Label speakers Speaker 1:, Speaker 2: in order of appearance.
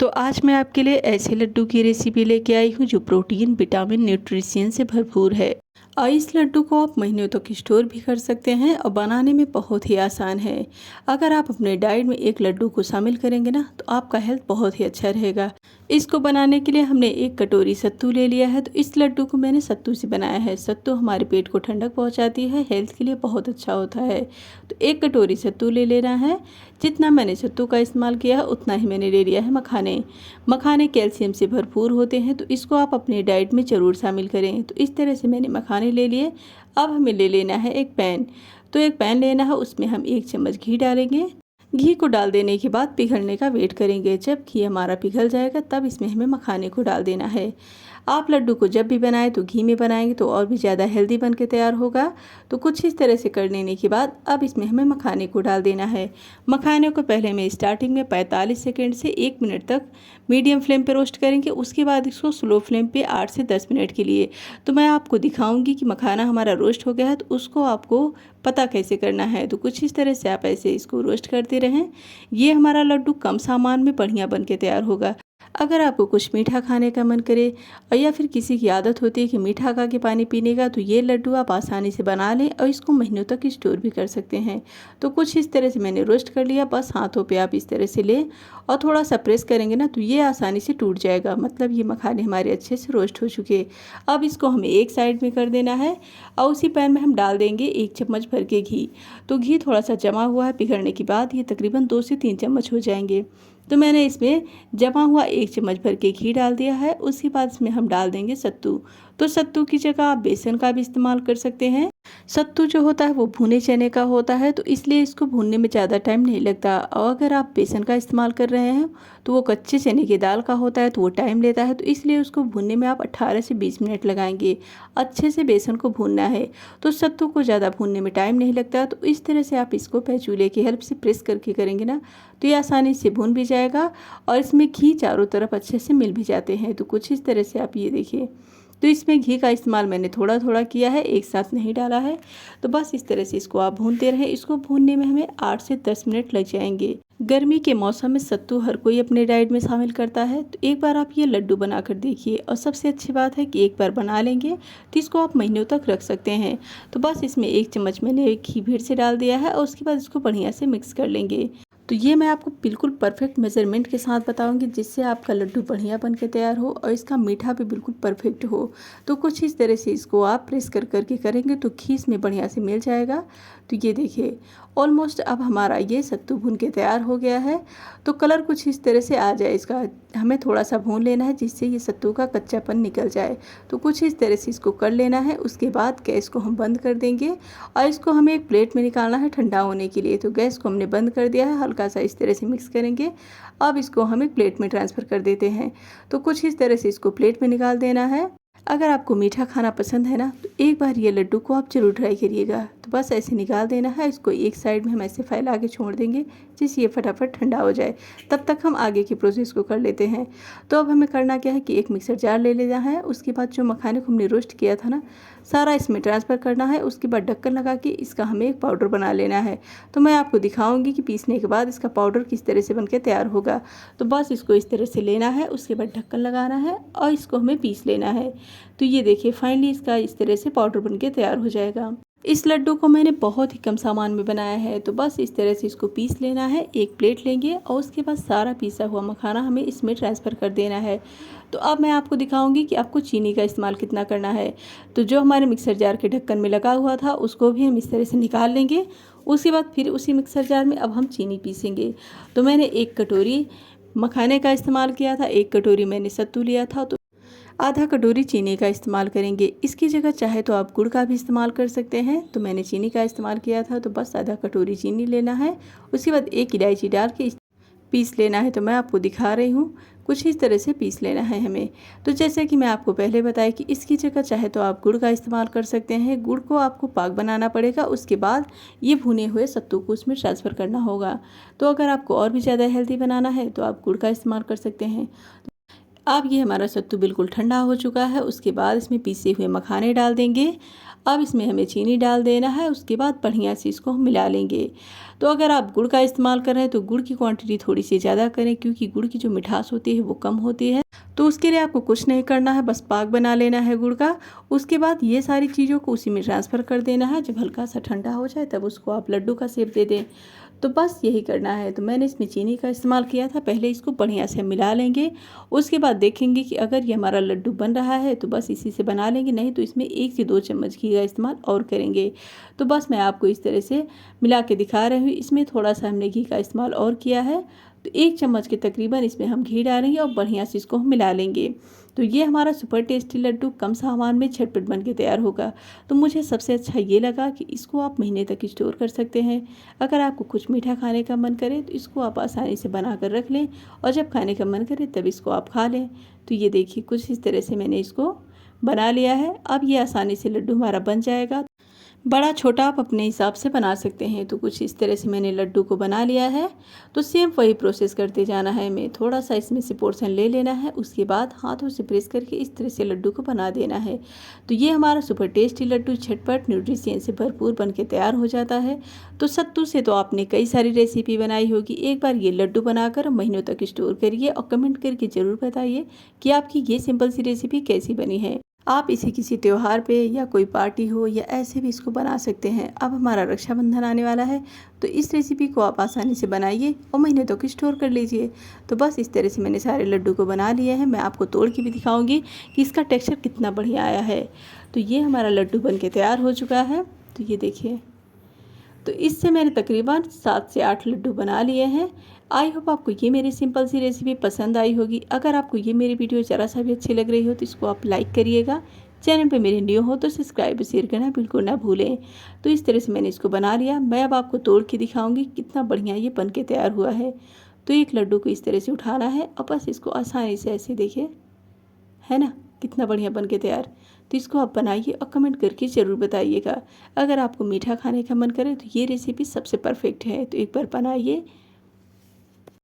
Speaker 1: तो आज मैं आपके लिए ऐसे लड्डू की रेसिपी लेके आई हूँ जो प्रोटीन, विटामिन, न्यूट्रिशन से भरपूर है। और इस लड्डू को आप महीनों तक स्टोर भी कर सकते हैं और बनाने में बहुत ही आसान है। अगर आप अपने डाइट में एक लड्डू को शामिल करेंगे ना तो आपका हेल्थ बहुत ही अच्छा रहेगा। इसको बनाने के लिए हमने 1 कटोरी सत्तू ले लिया है। तो इस लड्डू को मैंने सत्तू से बनाया है। सत्तू हमारे पेट को ठंडक पहुँचाती है, हेल्थ के लिए बहुत अच्छा होता है। तो 1 कटोरी सत्तू ले लेना है। जितना मैंने सत्तू का इस्तेमाल किया है उतना ही मैंने ले लिया है मखाने। मखाने कैल्शियम से भरपूर होते हैं, तो इसको आप अपने डाइट में ज़रूर शामिल करें। तो इस तरह से मैंने मखाने ले लिए। अब हमें ले लेना है एक पैन। तो एक पैन लेना है, उसमें हम 1 चम्मच घी डालेंगे। घी को डाल देने के बाद पिघलने का वेट करेंगे। जब घी हमारा पिघल जाएगा तब इसमें हमें मखाने को डाल देना है। आप लड्डू को जब भी बनाएं तो घी में बनाएंगे तो और भी ज़्यादा हेल्दी बन के तैयार होगा। तो कुछ इस तरह से कर लेने के बाद अब इसमें हमें मखाने को डाल देना है। मखाने को पहले मैं स्टार्टिंग में 45 सेकेंड से 1 मिनट तक मीडियम फ्लेम पे रोस्ट करेंगे। उसके बाद इसको स्लो फ्लेम पे 8 से 10 मिनट के लिए। तो मैं आपको दिखाऊंगी कि मखाना हमारा रोस्ट हो गया है, तो उसको आपको पता कैसे करना है। तो कुछ इस तरह से आप ऐसे इसको रोस्ट करते रहें। ये हमारा लड्डू कम सामान में बढ़िया बन के तैयार होगा। अगर आपको कुछ मीठा खाने का मन करे और या फिर किसी की आदत होती है कि मीठा खा के पानी पीने का, तो ये लड्डू आप आसानी से बना लें और इसको महीनों तक स्टोर भी कर सकते हैं। तो कुछ इस तरह से मैंने रोस्ट कर लिया। बस हाथों पे आप इस तरह से लें और थोड़ा सा प्रेस करेंगे ना तो ये आसानी से टूट जाएगा। मतलब ये मखाने हमारे अच्छे से रोस्ट हो चुके। अब इसको हमें एक साइड में कर देना है और उसी पैन में हम डाल देंगे 1 चम्मच भर के घी। तो घी थोड़ा सा जमा हुआ है, पिघलने के बाद ये तकरीबन 2 से 3 चम्मच हो जाएंगे। तो मैंने इसमें जमा हुआ 1 चम्मच भर के घी डाल दिया है। उसके बाद इसमें हम डाल देंगे सत्तू। तो सत्तू की जगह आप बेसन का भी इस्तेमाल कर सकते हैं। सत्तू जो होता है वो भुने चने का होता है, तो इसलिए इसको भूनने में ज़्यादा टाइम नहीं लगता। और अगर आप बेसन का इस्तेमाल कर रहे हैं तो वो कच्चे चने की दाल का होता है, तो वो टाइम लेता है। तो इसलिए उसको भूनने में आप 18 से 20 मिनट लगाएंगे। अच्छे से बेसन को भूनना है। तो सत्तू को ज़्यादा भूनने में टाइम नहीं लगता। तो इस तरह से आप इसको पैचूले की हेल्प से प्रेस करके करेंगे ना तो ये आसानी से भून भी जाएगा और इसमें घी चारों तरफ अच्छे से मिल भी जाते हैं। तो कुछ इस तरह से आप ये देखिए। तो इसमें घी का इस्तेमाल मैंने थोड़ा थोड़ा किया है, एक साथ नहीं डाला है। तो बस इस तरह से इसको आप भूनते रहें। इसको भूनने में हमें 8 से 10 मिनट लग जाएंगे। गर्मी के मौसम में सत्तू हर कोई अपने डाइट में शामिल करता है, तो एक बार आप ये लड्डू बना कर देखिए। और सबसे अच्छी बात है कि एक बार बना लेंगे तो इसको आप महीनों तक रख सकते हैं। तो बस इसमें 1 चम्मच मैंने घी फिर से डाल दिया है और उसके बाद इसको बढ़िया से मिक्स कर लेंगे। तो ये मैं आपको बिल्कुल परफेक्ट मेजरमेंट के साथ बताऊंगी जिससे आपका लड्डू बढ़िया बन के तैयार हो और इसका मीठा भी बिल्कुल परफेक्ट हो। तो कुछ इस तरह से इसको आप प्रेस कर करके करेंगे तो घी इसमें बढ़िया से मिल जाएगा। तो ये देखिए ऑलमोस्ट अब हमारा ये सत्तू भून के तैयार हो गया है। तो कलर कुछ इस तरह से आ जाए इसका, हमें थोड़ा सा भून लेना है जिससे ये सत्तू का कच्चापन निकल जाए। तो कुछ इस तरह से इसको कर लेना है। उसके बाद गैस को हम बंद कर देंगे और इसको हमें एक प्लेट में निकालना है ठंडा होने के लिए। तो गैस को हमने बंद कर दिया है, हल्का सा इस तरह से मिक्स करेंगे। अब इसको हम एक प्लेट में ट्रांसफ़र कर देते हैं। तो कुछ इस तरह से इसको प्लेट में निकाल देना है। अगर आपको मीठा खाना पसंद है ना तो एक बार ये लड्डू को आप जरूर ट्राई करिएगा। तो बस ऐसे निकाल देना है। इसको एक साइड में हम ऐसे फैला के छोड़ देंगे जिससे ये फटाफट ठंडा हो जाए। तब तक हम आगे की प्रोसेस को कर लेते हैं। तो अब हमें करना क्या है कि एक मिक्सर जार ले लेना है। उसके बाद जो मखाने को हमने रोस्ट किया था ना सारा इसमें ट्रांसफ़र करना है। उसके बाद ढक्कन लगा के इसका हमें एक पाउडर बना लेना है। तो मैं आपको दिखाऊंगी कि पीसने के बाद इसका पाउडर किस तरह से बनके तैयार होगा। तो बस इसको इस तरह से लेना है, उसके बाद ढक्कन लगाना है और इसको हमें पीस लेना है। तो ये देखिए फाइनली इसका इस तरह से पाउडर बनके तैयार हो जाएगा। इस लड्डू को मैंने बहुत ही कम सामान में बनाया है। तो बस इस तरह से इसको पीस लेना है। एक प्लेट लेंगे और उसके बाद सारा पीसा हुआ मखाना हमें इसमें ट्रांसफ़र कर देना है। तो अब मैं आपको दिखाऊंगी कि आपको चीनी का इस्तेमाल कितना करना है। तो जो हमारे मिक्सर जार के ढक्कन में लगा हुआ था उसको भी हम इस तरह से निकाल लेंगे। उसके बाद फिर उसी मिक्सर जार में अब हम चीनी पीसेंगे। तो मैंने 1 कटोरी मखाने का इस्तेमाल किया था, 1 कटोरी मैंने सत्तू लिया था। तो आधा कटोरी चीनी का इस्तेमाल करेंगे। इसकी जगह चाहे तो आप गुड़ का भी इस्तेमाल कर सकते हैं। तो मैंने चीनी का इस्तेमाल किया था। तो बस आधा कटोरी चीनी लेना है। उसके बाद 1 इलायची डाल के पीस लेना है। तो मैं आपको दिखा रही हूँ, कुछ इस तरह से पीस लेना है हमें। तो जैसे कि मैं आपको पहले बताया कि इसकी जगह चाहे तो आप गुड़ का इस्तेमाल कर सकते हैं। गुड़ को आपको पाक बनाना पड़ेगा, उसके बाद ये भुने हुए सत्तू को उसमें ट्रांसफ़र करना होगा। तो अगर आपको और भी ज़्यादा हेल्दी बनाना है तो आप गुड़ का इस्तेमाल कर सकते हैं। अब ये हमारा सत्तू बिल्कुल ठंडा हो चुका है। उसके बाद इसमें पीसे हुए मखाने डाल देंगे अब इसमें हमें चीनी डाल देना है, उसके बाद बढ़िया से इसको हम मिला लेंगे। तो अगर आप गुड़ का इस्तेमाल कर रहे हैं तो गुड़ की क्वांटिटी थोड़ी सी ज़्यादा करें, क्योंकि गुड़ की जो मिठास होती है वो कम होती है। तो उसके लिए आपको कुछ नहीं करना है, बस पाक बना लेना है गुड़ का। उसके बाद ये सारी चीज़ों को उसी में ट्रांसफ़र कर देना है। जब हल्का सा ठंडा हो जाए तब उसको आप लड्डू का शेप दे दें। तो बस यही करना है। तो मैंने इसमें चीनी का इस्तेमाल किया था। पहले इसको बढ़िया से मिला लेंगे, उसके बाद देखेंगे कि अगर ये हमारा लड्डू बन रहा है तो बस इसी से बना लेंगे, नहीं तो इसमें 1 से 2 चम्मच घी का इस्तेमाल और करेंगे। तो बस मैं आपको इस तरह से मिला के दिखा रही हूँ। इसमें थोड़ा सा हमने घी का इस्तेमाल और किया है, तो 1 चम्मच के तकरीबन इसमें हम घी डालेंगे और बढ़िया से इसको हम मिला लेंगे। तो ये हमारा सुपर टेस्टी लड्डू कम सामान में झटपट बन के तैयार होगा। तो मुझे सबसे अच्छा ये लगा कि इसको आप महीने तक स्टोर कर सकते हैं। अगर आपको कुछ मीठा खाने का मन करे तो इसको आप आसानी से बना कर रख लें, और जब खाने का मन करे तब इसको आप खा लें। तो ये देखिए कुछ इस तरह से मैंने इसको बना लिया है। अब ये आसानी से लड्डू हमारा बन जाएगा। बड़ा छोटा आप अपने हिसाब से बना सकते हैं। तो कुछ इस तरह से मैंने लड्डू को बना लिया है। तो सेम वही प्रोसेस करते जाना है। हमें थोड़ा सा इसमें से पोर्शन ले लेना है, उसके बाद हाथों से प्रेस करके इस तरह से लड्डू को बना देना है। तो ये हमारा सुपर टेस्टी लड्डू झटपट न्यूट्रिशन से भरपूर बन के तैयार हो जाता है। तो सत्तू से तो आपने कई सारी रेसिपी बनाई होगी। एक बार ये लड्डू बनाकर महीनों तक स्टोर करिए और कमेंट करके ज़रूर बताइए कि आपकी ये सिंपल सी रेसिपी कैसी बनी है। आप इसे किसी त्योहार पे या कोई पार्टी हो या ऐसे भी इसको बना सकते हैं। अब हमारा रक्षाबंधन आने वाला है, तो इस रेसिपी को आप आसानी से बनाइए और महीने तक स्टोर कर लीजिए। तो बस इस तरह से मैंने सारे लड्डू को बना लिए हैं। मैं आपको तोड़ के भी दिखाऊंगी कि इसका टेक्सचर कितना बढ़िया आया है। तो ये हमारा लड्डू बन के तैयार हो चुका है। तो ये देखिए, तो इससे मैंने तकरीबन 7 से 8 लड्डू बना लिए हैं। आई होप आपको ये मेरी सिंपल सी रेसिपी पसंद आई होगी। अगर आपको ये मेरी वीडियो ज़रा सा भी अच्छी लग रही हो तो इसको आप लाइक करिएगा। चैनल पे मेरे न्यू हो तो सब्सक्राइब और शेयर करना बिल्कुल ना भूलें। तो इस तरह से मैंने इसको बना लिया। मैं अब आपको तोड़ के दिखाऊंगी कितना बढ़िया ये बन के तैयार हुआ है। तो एक लड्डू को इस तरह से उठाना है और बस इसको आसानी से ऐसे देखिए, है ना कितना बढ़िया बन के तैयार। तो इसको आप बनाइए और कमेंट करके ज़रूर बताइएगा। अगर आपको मीठा खाने का मन करे तो ये रेसिपी सबसे परफेक्ट है। तो एक बार बनाइए